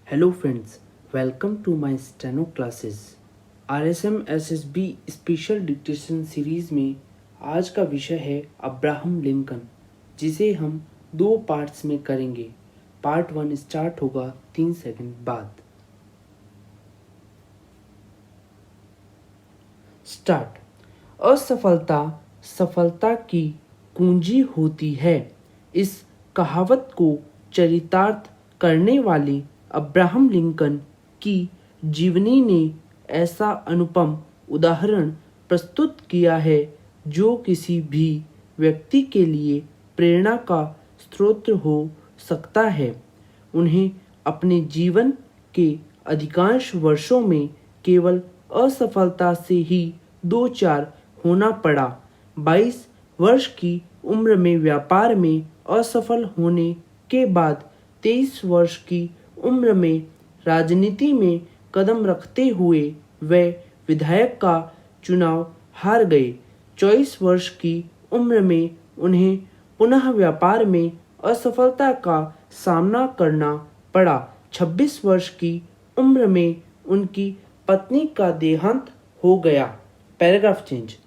Hello friends, welcome to my steno classes. RSM SSB special dictation series में आज का विषय है अब्राहम लिंकन, जिसे हम दो पार्ट्स में करेंगे। पार्ट 1 स्टार्ट होगा 3 सेकंड बाद। स्टार्ट। असफलता सफलता की कुंजी होती है। इस कहावत को चरितार्थ करने वाले अब्राहम लिंकन की जीवनी ने ऐसा अनुपम उदाहरण प्रस्तुत किया है जो किसी भी व्यक्ति के लिए प्रेरणा का स्रोत हो सकता है। उन्हें अपने जीवन के अधिकांश वर्षों में केवल असफलता से ही दो चार होना पड़ा। 22 वर्ष की उम्र में व्यापार में असफल होने के बाद 23 वर्ष की उम्र में राजनीति में कदम रखते हुए वे विधायक का चुनाव हार गए। 24 वर्ष की उम्र में उन्हें पुनः व्यापार में असफलता का सामना करना पड़ा। 26 वर्ष की उम्र में उनकी पत्नी का देहांत हो गया। Paragraph change.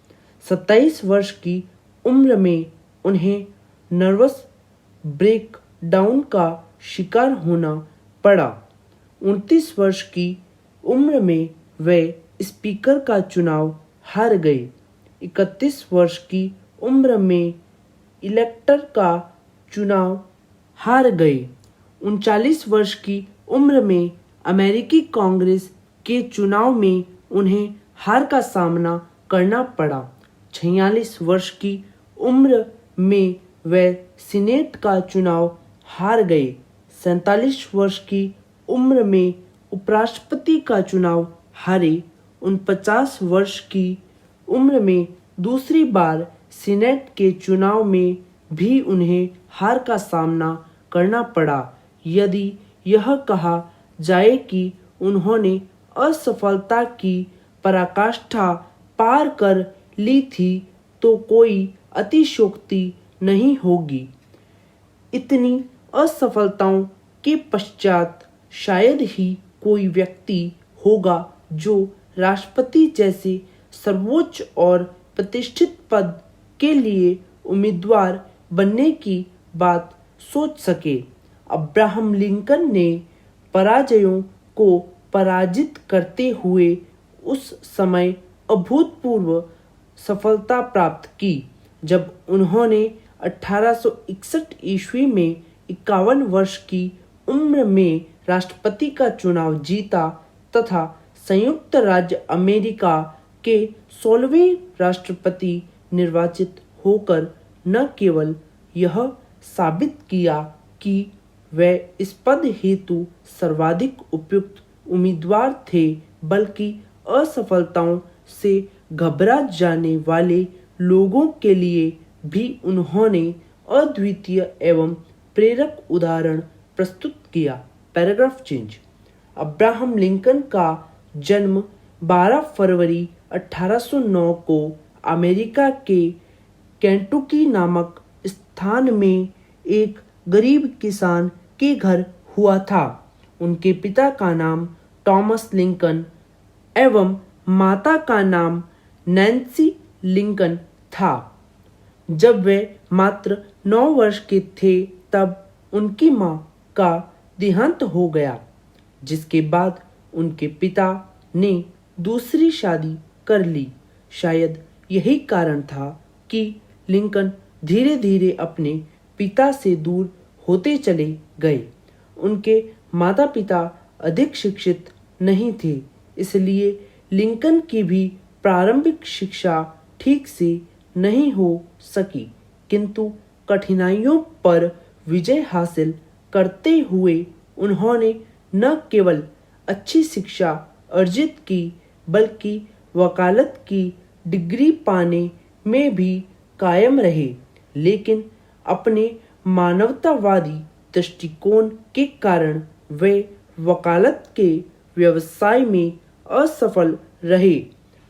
27 वर्ष की उम्र में उन्हें नर्वस ब्रेक डाउन का शिकार होना पड़ा। 29 वर्ष की उम्र में वे स्पीकर का चुनाव हार गए। 31 वर्ष की उम्र में इलेक्टर का चुनाव हार गए। 39 वर्ष की उम्र में अमेरिकी कांग्रेस के चुनाव में उन्हें हार का सामना करना पड़ा। 46 वर्ष की उम्र में वे सीनेट का चुनाव हार गए। 47 वर्ष की उम्र में उपराष्ट्रपति का चुनाव हारे। 49 वर्ष की उम्र में दूसरी बार सीनेट के चुनाव में भी उन्हें हार का सामना करना पड़ा। यदि यह कहा जाए कि उन्होंने असफलता की पराकाष्ठा पार कर ली थी तो कोई अतिशयोक्ति नहीं होगी। इतनी असफलताओं के पश्चात शायद ही कोई व्यक्ति होगा जो राष्ट्रपति जैसे सर्वोच्च और प्रतिष्ठित पद के लिए उम्मीदवार बनने की बात सोच सके। अब्राहम लिंकन ने पराजयों को पराजित करते हुए उस समय अभूतपूर्व सफलता प्राप्त की जब उन्होंने 1861 ईस्वी में 51 वर्ष की उम्र में राष्ट्रपति का चुनाव जीता तथा संयुक्त राज्य अमेरिका के 16वें राष्ट्रपति निर्वाचित होकर न केवल यह साबित किया कि वे इस पद हेतु सर्वाधिक उपयुक्त उम्मीदवार थे, बल्कि असफलताओं से घबरा जाने वाले लोगों के लिए भी उन्होंने अद्वितीय एवं प्रेरक उदाहरण प्रस्तुत किया। Paragraph change. अब्राहम लिंकन का जन्म 12 फरवरी 1809 को अमेरिका के केंटुकी नामक स्थान में एक गरीब किसान के घर हुआ था। उनके पिता का नाम टॉमस लिंकन एवं माता का नाम नैन्सी लिंकन था। जब वे मात्र 9 वर्ष के थे तब उनकी मां का देहांत हो गया, जिसके बाद उनके पिता ने दूसरी शादी कर ली। शायद यही कारण था कि लिंकन धीरे धीरे अपने पिता से दूर होते चले गए। उनके माता पिता अधिक शिक्षित नहीं थे, इसलिए लिंकन की भी प्रारंभिक शिक्षा ठीक से नहीं हो सकी, किंतु कठिनाइयों पर विजय हासिल करते हुए उन्होंने न केवल अच्छी शिक्षा अर्जित की बल्कि वकालत की डिग्री पाने में भी कायम रहे। लेकिन अपने मानवतावादी दृष्टिकोण के कारण वे वकालत के व्यवसाय में असफल रहे।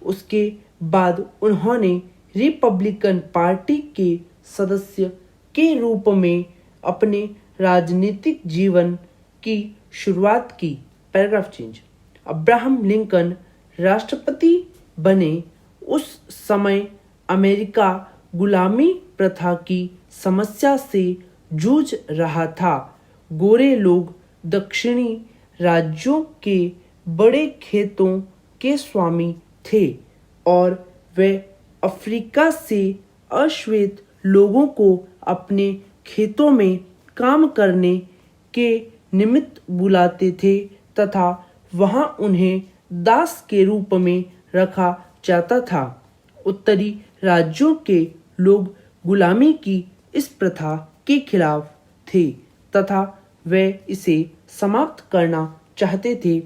उसके बाद उन्होंने रिपब्लिकन पार्टी के सदस्य के रूप में अपने राजनीतिक जीवन की शुरुआत की। Paragraph change. अब्राहम लिंकन राष्ट्रपति बने उस समय अमेरिका गुलामी प्रथा की समस्या से जूझ रहा था। गोरे लोग दक्षिणी राज्यों के बड़े खेतों के स्वामी थे और वे अफ्रीका से अश्वेत लोगों को अपने खेतों में काम करने के निमित्त बुलाते थे तथा वहां उन्हें दास के रूप में रखा जाता था। उत्तरी राज्यों के लोग गुलामी की इस प्रथा के खिलाफ थे तथा वे इसे समाप्त करना चाहते थे।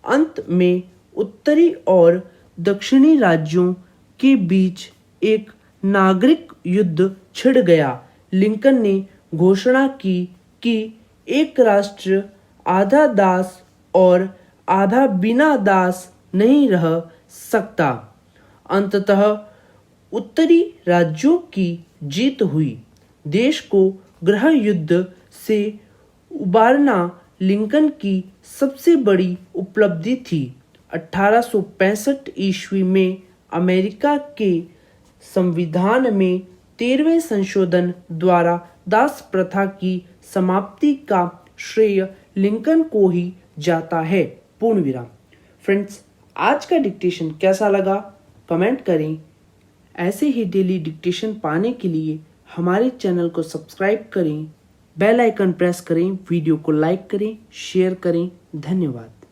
अंत में उत्तरी और दक्षिणी राज्यों के बीच एक नागरिक युद्ध छिड़ गया। लिंकन ने घोषणा की कि एक राष्ट्र आधा दास और आधा बिना दास नहीं रह सकता। अंततः उत्तरी राज्यों की जीत हुई। देश को गृह युद्ध से उबारना लिंकन की सबसे बड़ी उपलब्धि थी। 1865 ईस्वी में अमेरिका के संविधान में 13वें संशोधन द्वारा दास प्रथा की समाप्ति का श्रेय लिंकन को ही जाता है। पूर्ण विराम। फ्रेंड्स, आज का डिक्टेशन कैसा लगा कमेंट करें। ऐसे ही डेली डिक्टेशन पाने के लिए हमारे चैनल को सब्सक्राइब करें, बेल आइकन प्रेस करें, वीडियो को लाइक करें, शेयर करें। धन्यवाद।